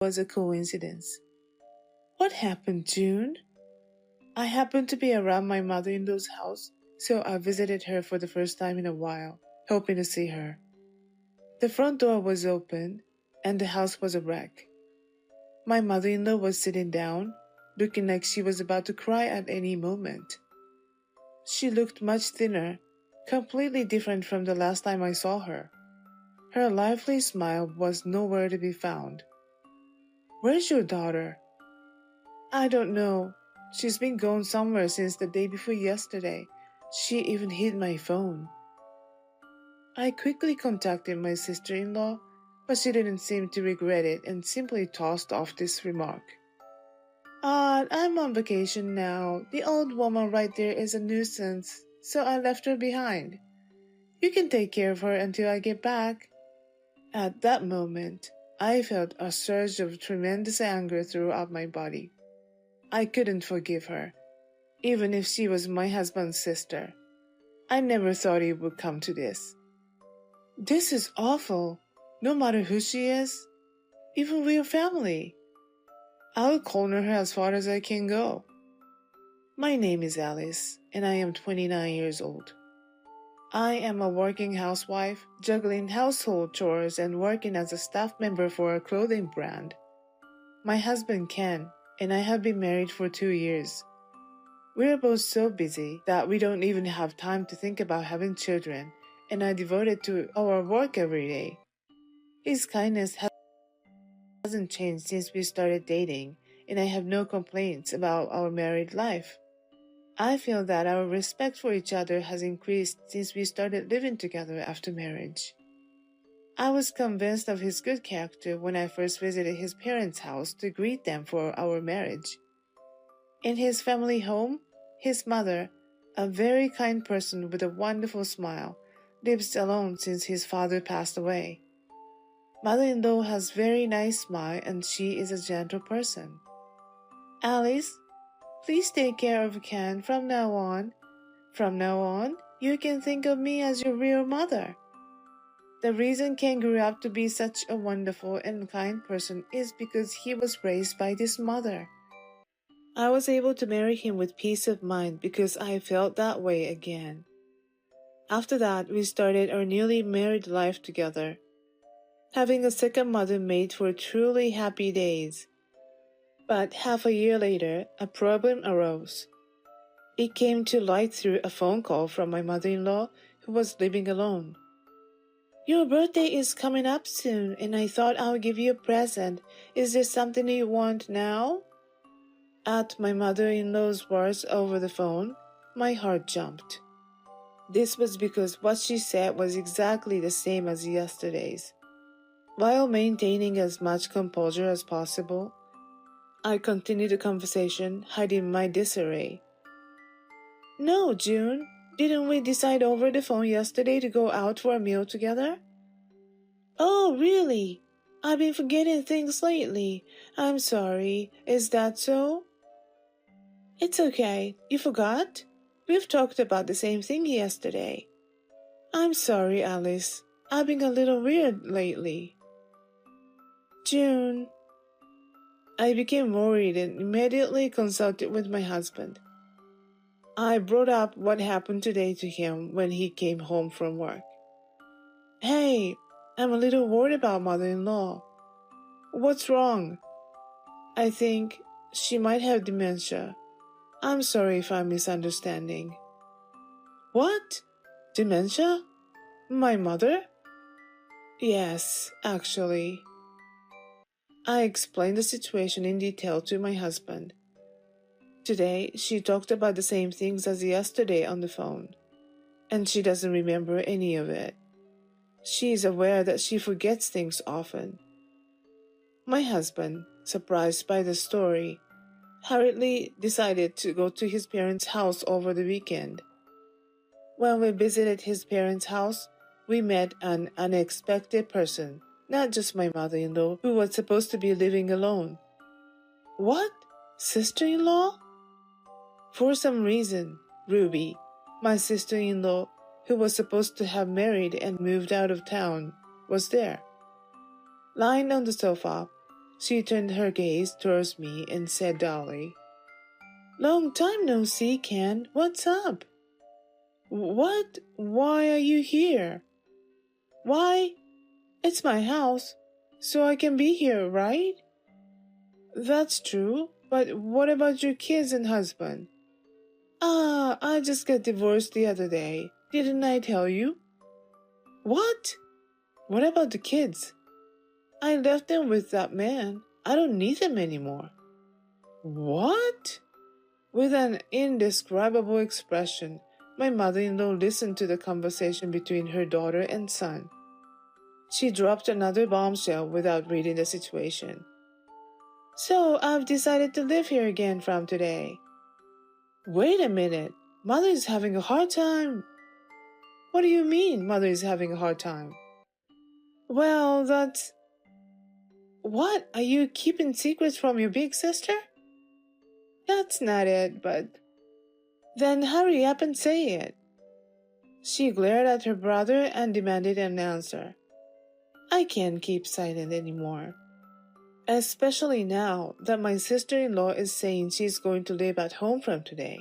was a coincidence. What happened, June? I happened to be around my mother-in-law's house, so I visited her for the first time in a while, hoping to see her. The front door was open, and the house was a wreck. My mother-in-law was sitting down, looking like she was about to cry at any moment. She looked much thinner, completely different from the last time I saw her. Her lively smile was nowhere to be found. "Where's your daughter?" "I don't know. She's been gone somewhere since the day before yesterday. She even hid my phone." I quickly contacted my sister-in-law, but she didn't seem to regret it and simply tossed off this remark. I'm on vacation now. The old woman right there is a nuisance, so I left her behind. You can take care of her until I get back." At that moment, I felt a surge of tremendous anger throughout my body. I couldn't forgive her, even if she was my husband's sister. I never thought it would come to this. This is awful, no matter who she is, even we're family. I'll corner her as far as I can go. My name is Alice, and I am 29 years old. I am a working housewife, juggling household chores and working as a staff member for a clothing brand. My husband Ken and I have been married for 2 years. We are both so busy that we don't even have time to think about having children and are devoted to our work every day. His kindness hasn't changed since we started dating, and I have no complaints about our married life. I feel that our respect for each other has increased since we started living together after marriage. I was convinced of his good character when I first visited his parents' house to greet them for our marriage. In his family home, his mother, a very kind person with a wonderful smile, lives alone since his father passed away. Mother-in-law has very nice smile and she is a gentle person. "Alice, please take care of Ken from now on. From now on, you can think of me as your real mother." The reason Ken grew up to be such a wonderful and kind person is because he was raised by this mother. I was able to marry him with peace of mind because I felt that way again. After that, we started our newly married life together. Having a second mother made for truly happy days. But half a year later, a problem arose. It came to light through a phone call from my mother-in-law, who was living alone. "Your birthday is coming up soon, and I thought I would give you a present. Is there something you want now?" At my mother-in-law's words over the phone, my heart jumped. This was because what she said was exactly the same as yesterday's. While maintaining as much composure as possible, I continued the conversation, hiding my disarray. "No, June, didn't we decide over the phone yesterday to go out for a meal together?" "Oh, really? I've been forgetting things lately. I'm sorry. Is that so?" "It's okay. You forgot? We've talked about the same thing yesterday." "I'm sorry, Alice. I've been a little weird lately." "June." I became worried and immediately consulted with my husband. I brought up what happened today to him when he came home from work. "Hey, I'm a little worried about mother-in-law." "What's wrong?" "I think she might have dementia. I'm sorry if I'm misunderstanding." "What? Dementia? My mother?" "Yes, actually." I explained the situation in detail to my husband. Today, she talked about the same things as yesterday on the phone, and she doesn't remember any of it. She is aware that she forgets things often. My husband, surprised by the story, hurriedly decided to go to his parents' house over the weekend. When we visited his parents' house, we met an unexpected person, not just my mother-in-law, who was supposed to be living alone. "What? Sister-in-law?" For some reason, Ruby, my sister-in-law, who was supposed to have married and moved out of town, was there. Lying on the sofa, She turned her gaze towards me and said dully, "Long time no see, Ken. What's up?" "What? Why are you here?" "Why? It's my house, so I can be here, right?" "That's true, but what about your kids and husband?" "Ah, I just got divorced the other day. Didn't I tell you?" "What? What about the kids?" "I left them with that man. I don't need them anymore." "What?" With an indescribable expression, my mother-in-law listened to the conversation between her daughter and son. She dropped another bombshell without reading the situation. "So I've decided to live here again from today." "Wait a minute. Mother is having a hard time." "What do you mean, Mother is having a hard time?" "Well, that's..." "What? Are you keeping secrets from your big sister?" "That's not it, but..." "Then hurry up and say it." She glared at her brother and demanded an answer. I can't keep silent anymore. Especially now that my sister-in-law is saying she's going to live at home from today.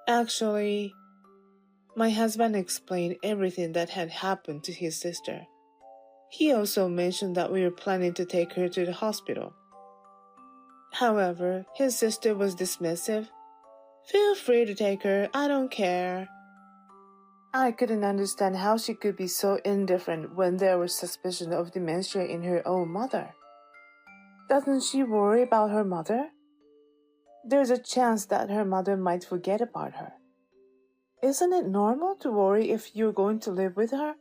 Actually, my husband explained everything that had happened to his sister. He also mentioned that we were planning to take her to the hospital. However, his sister was dismissive. "Feel free to take her, I don't care." I couldn't understand how she could be so indifferent when there was suspicion of dementia in her own mother. Doesn't she worry about her mother? There's a chance that her mother might forget about her. Isn't it normal to worry if you're going to live with her?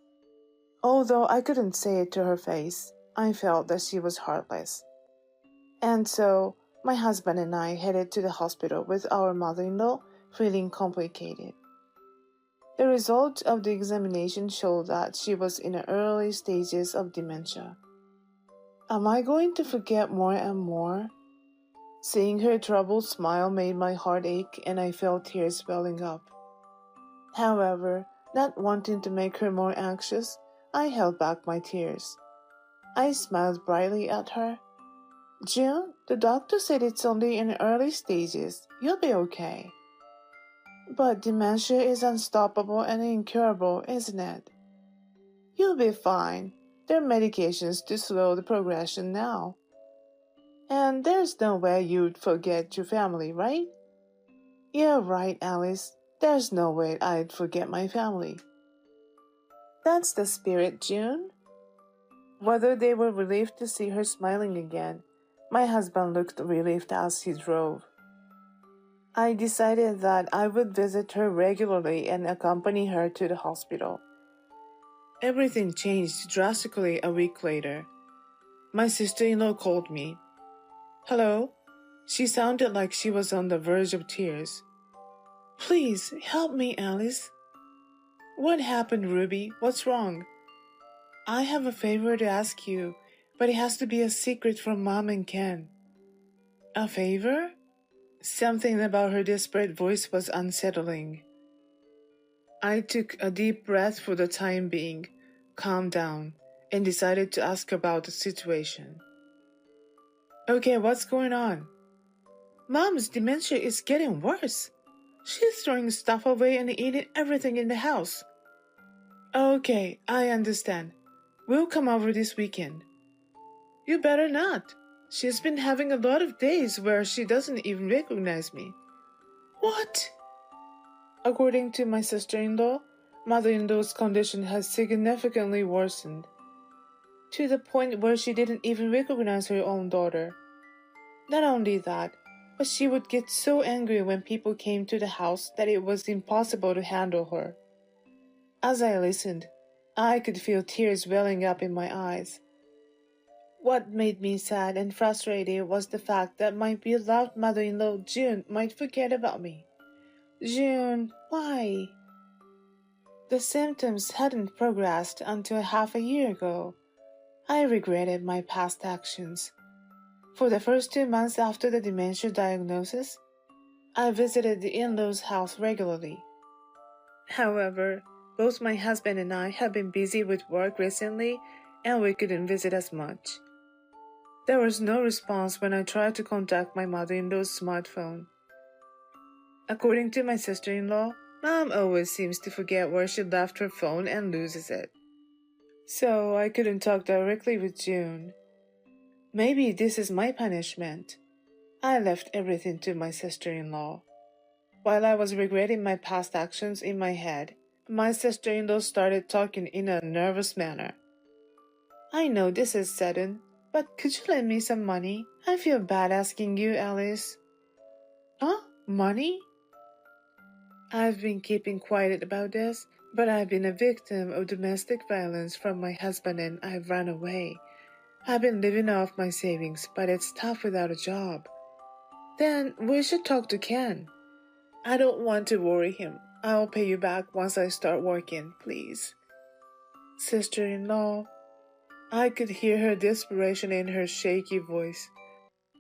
Although I couldn't say it to her face, I felt that she was heartless. And so, my husband and I headed to the hospital with our mother-in-law feeling complicated. The result of the examination showed that she was in the early stages of dementia. Am I going to forget more and more? Seeing her troubled smile made my heart ache and I felt tears welling up. However, not wanting to make her more anxious, I held back my tears. I smiled brightly at her. "June, the doctor said it's only in early stages. You'll be okay." "But dementia is unstoppable and incurable, isn't it?" "You'll be fine. There are medications to slow the progression now." "And there's no way you'd forget your family, right?" "You're right, Alice. There's no way I'd forget my family." "That's the spirit, June." Whether they were relieved to see her smiling again, my husband looked relieved as he drove. I decided that I would visit her regularly and accompany her to the hospital. Everything changed drastically a week later. My sister-in-law called me. "Hello?" She sounded like she was on the verge of tears. "Please, help me, Alice." "What happened, Ruby? What's wrong?" "I have a favor to ask you, but it has to be a secret from Mom and Ken." "A favor?" Something about her desperate voice was unsettling. I took a deep breath for the time being, calmed down, and decided to ask about the situation. "Okay, what's going on?" "Mom's dementia is getting worse. She's throwing stuff away and eating everything in the house." "Okay, I understand. We'll come over this weekend." "You better not. She's been having a lot of days where she doesn't even recognize me." "What?" According to my sister-in-law, mother-in-law's condition has significantly worsened, to the point where she didn't even recognize her own daughter. Not only that, but she would get so angry when people came to the house that it was impossible to handle her. As I listened, I could feel tears welling up in my eyes. What made me sad and frustrated was the fact that my beloved mother-in-law June might forget about me. June, why? The symptoms hadn't progressed until half a year ago. I regretted my past actions. For the first 2 months after the dementia diagnosis, I visited the in-laws' house regularly. However, both my husband and I have been busy with work recently and we couldn't visit as much. There was no response when I tried to contact my mother-in-law's smartphone. According to my sister-in-law, Mom always seems to forget where she left her phone and loses it. So I couldn't talk directly with June. Maybe this is my punishment. I left everything to my sister-in-law. While I was regretting my past actions in my head, my sister-in-law started talking in a nervous manner. I know this is sudden, but could you lend me some money? I feel bad asking you, Alice. Huh? Money? I've been keeping quiet about this, but I've been a victim of domestic violence from my husband and I've run away. I've been living off my savings, but it's tough without a job. Then we should talk to Ken. I don't want to worry him. I'll pay you back once I start working, please. Sister-in-law. I could hear her desperation in her shaky voice.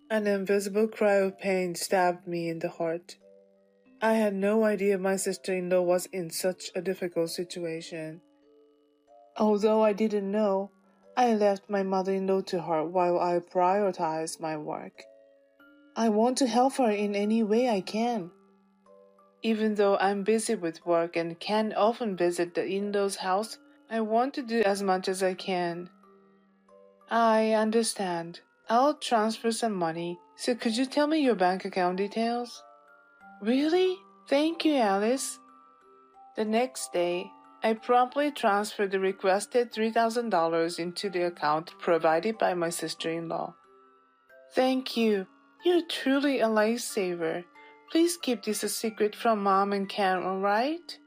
An invisible cry of pain stabbed me in the heart. I had no idea my sister-in-law was in such a difficult situation. Although I didn't know, I left my mother-in-law to her while I prioritized my work. I want to help her in any way I can. Even though I'm busy with work and can't often visit the in-laws' house, I want to do as much as I can. I understand. I'll transfer some money, so could you tell me your bank account details? Really? Thank you, Alice. The next day, I promptly transferred the requested $3,000 into the account provided by my sister-in-law. Thank you. You're truly a lifesaver. Please keep this a secret from Mom and Ken, alright?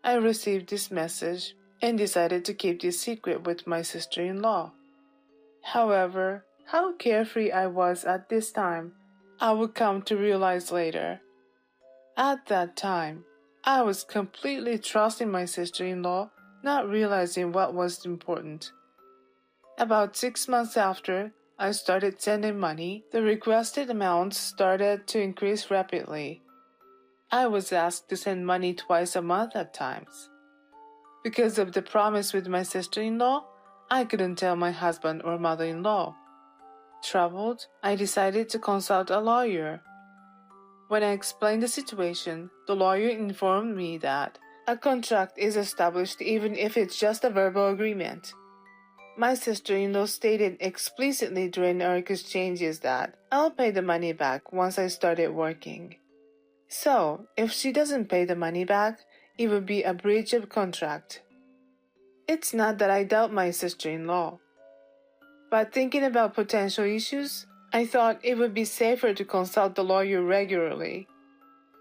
I received this message and decided to keep this secret with my sister-in-law. However, how carefree I was at this time, I would come to realize later. At that time, I was completely trusting my sister-in-law, not realizing what was important. About 6 months after I started sending money, the requested amounts started to increase rapidly. I was asked to send money twice a month at times. Because of the promise with my sister-in-law, I couldn't tell my husband or mother-in-law. Troubled, I decided to consult a lawyer. When I explained the situation, the lawyer informed me that a contract is established even if it's just a verbal agreement. My sister-in-law stated explicitly during our exchanges that I'll pay the money back once I started working. So, if she doesn't pay the money back, it would be a breach of contract. It's not that I doubt my sister-in-law, but thinking about potential issues, I thought it would be safer to consult the lawyer regularly.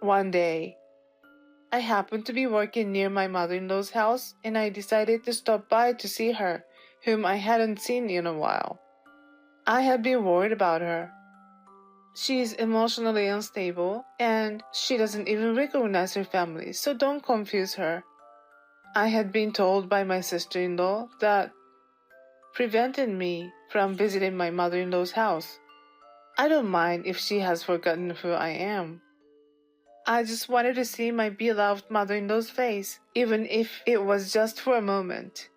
One day, I happened to be working near my mother-in-law's house and I decided to stop by to see her, whom I hadn't seen in a while. I had been worried about her. She's emotionally unstable and she doesn't even recognize her family, so don't confuse her. I had been told by my sister-in-law that prevented me from visiting my mother-in-law's house. I don't mind if she has forgotten who I am. I just wanted to see my beloved mother-in-law's face, even if it was just for a moment.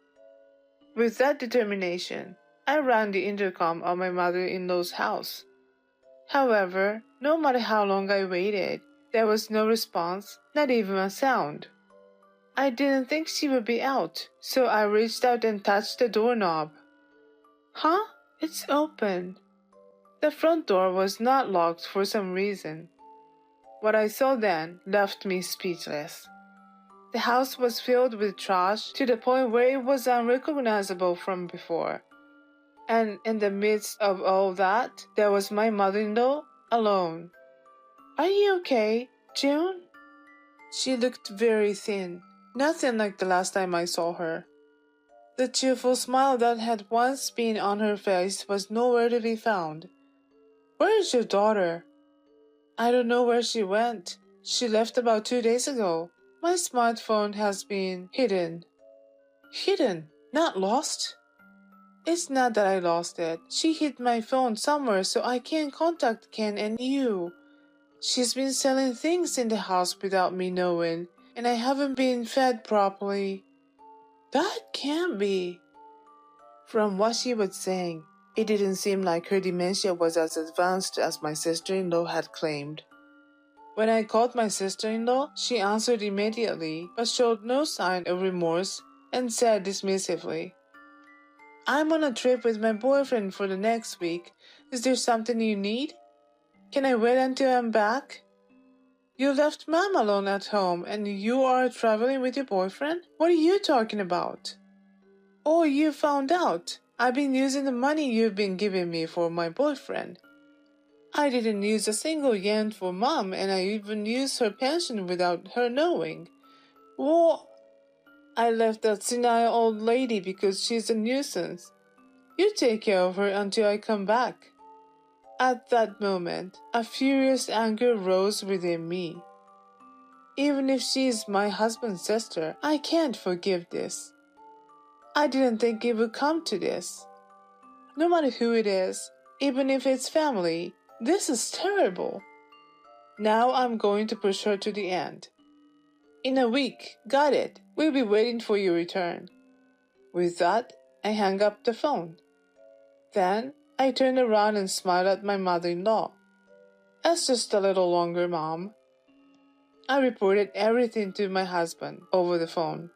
With that determination, I rang the intercom of my mother-in-law's house. However, no matter how long I waited, there was no response, not even a sound. I didn't think she would be out, so I reached out and touched the doorknob. Huh? It's open. The front door was not locked for some reason. What I saw then left me speechless. The house was filled with trash to the point where it was unrecognizable from before. And in the midst of all that, there was my mother-in-law alone. Are you okay, June? She looked very thin, nothing like the last time I saw her. The cheerful smile that had once been on her face was nowhere to be found. Where is your daughter? I don't know where she went. She left about 2 days ago. My smartphone has been hidden. Hidden, not lost? It's not that I lost it. She hid my phone somewhere so I can't contact Ken and you. She's been selling things in the house without me knowing, and I haven't been fed properly. That can't be. From what she was saying, It didn't seem like her dementia was as advanced as my sister-in-law had claimed. When I called my sister-in-law, she answered immediately, but showed no sign of remorse and said dismissively, "I'm on a trip with my boyfriend for the next week. Is there something you need? Can I wait until I'm back? You left Mom alone at home and you are traveling with your boyfriend? What are you talking about? Oh, you found out. I've been using the money you've been giving me for my boyfriend. I didn't use a single yen for Mom, and I even used her pension without her knowing. Well, I left that senile old lady because she's a nuisance. You take care of her until I come back." At that moment, a furious anger rose within me. Even if she is my husband's sister, I can't forgive this. I didn't think it would come to this. No matter who it is, even if it's family, this is terrible. Now I'm going to push her to the end. In a week, got it. We'll be waiting for your return. With that, I hung up the phone. Then, I turned around and smiled at my mother-in-law. "It's just a little longer, Mom." I reported everything to my husband over the phone.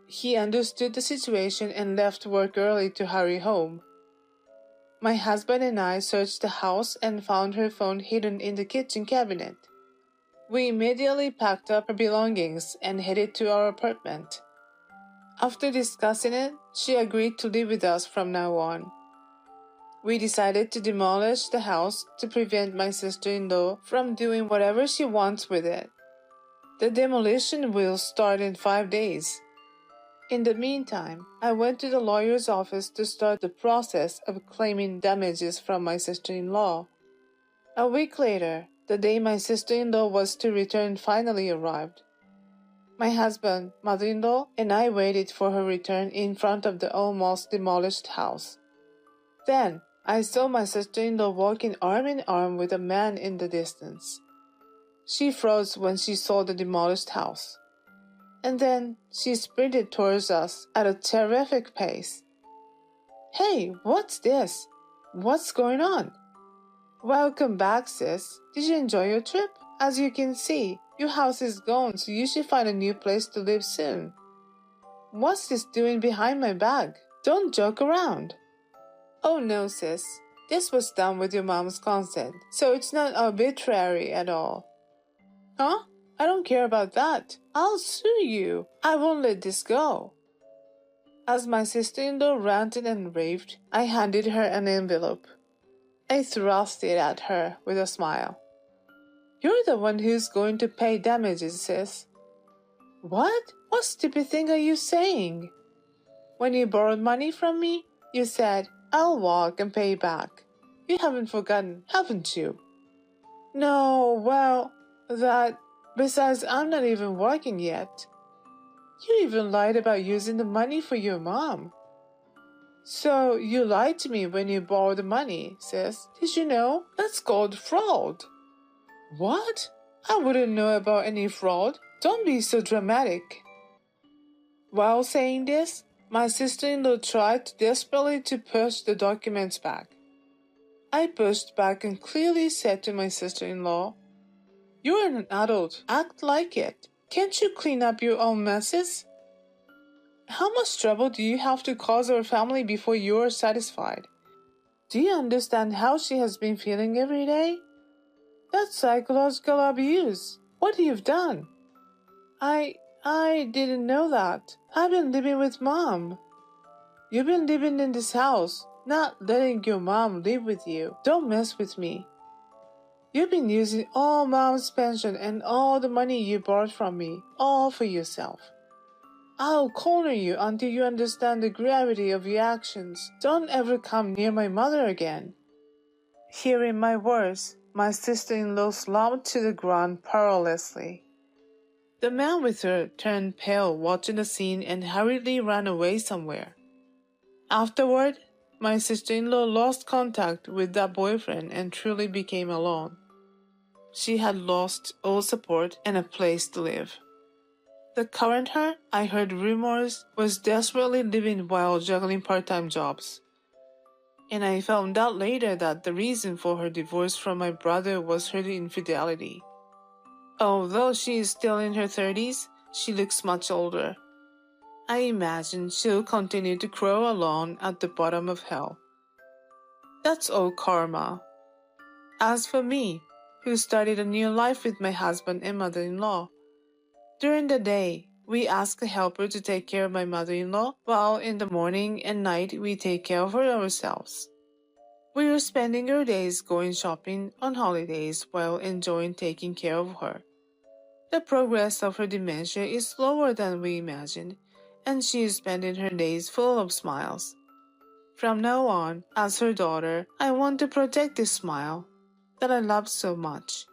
He understood the situation and left work early to hurry home. My husband and I searched the house and found her phone hidden in the kitchen cabinet. We immediately packed up her belongings and headed to our apartment. After discussing it, she agreed to live with us from now on. We decided to demolish the house to prevent my sister-in-law from doing whatever she wants with it. The demolition will start in 5 days. In the meantime, I went to the lawyer's office to start the process of claiming damages from my sister-in-law. A week later, the day my sister-in-law was to return finally arrived. My husband, mother-in-law, and I waited for her return in front of the almost demolished house. Then, I saw my sister-in-law walking arm in arm with a man in the distance. She froze when she saw the demolished house. And then she sprinted towards us at a terrific pace. "Hey, what's this? What's going on?" "Welcome back, sis. Did you enjoy your trip? As you can see, your house is gone, so you should find a new place to live soon." "What's this doing behind my back? Don't joke around." "Oh no, sis. This was done with your mom's consent, so it's not arbitrary at all." "Huh? I don't care about that. I'll sue you. I won't let this go." As my sister-in-law ranted and raved, I handed her an envelope. I thrust it at her with a smile. "You're the one who's going to pay damages, sis." "What? What stupid thing are you saying? When you borrowed money from me, you said, 'I'll walk and pay back.' You haven't forgotten, haven't you?" "No, well, that... Besides, I'm not even working yet. You even lied about using the money for your mom." "So you lied to me when you borrowed the money, sis. Did you know? That's called fraud." "What? I wouldn't know about any fraud. Don't be so dramatic." While saying this, my sister-in-law tried desperately to push the documents back. I pushed back and clearly said to my sister-in-law, "You're an adult. Act like it. Can't you clean up your own messes? How much trouble do you have to cause our family before you're satisfied? Do you understand how she has been feeling every day? That's psychological abuse. What you've done." I didn't know that. I've been living with Mom." "You've been living in this house, not letting your mom live with you. Don't mess with me. You've been using all Mom's pension and all the money you borrowed from me, all for yourself. I'll corner you until you understand the gravity of your actions. Don't ever come near my mother again." Hearing my words, my sister-in-law slumped to the ground perilously. The man with her turned pale watching the scene and hurriedly ran away somewhere. Afterward, my sister-in-law lost contact with that boyfriend and truly became alone. She had lost all support and a place to live. The current her, I heard rumors, was desperately living while juggling part-time jobs. And I found out later that the reason for her divorce from my brother was her infidelity. Although she is still in her 30s, she looks much older. I imagine she'll continue to crawl along at the bottom of hell. That's all karma. As for me, who started a new life with my husband and mother-in-law, during the day, we ask a helper to take care of my mother-in-law, while in the morning and night we take care of her ourselves. We are spending our days going shopping on holidays while enjoying taking care of her. The progress of her dementia is slower than we imagined, and she is spending her days full of smiles. From now on, as her daughter, I want to protect this smile that I love so much.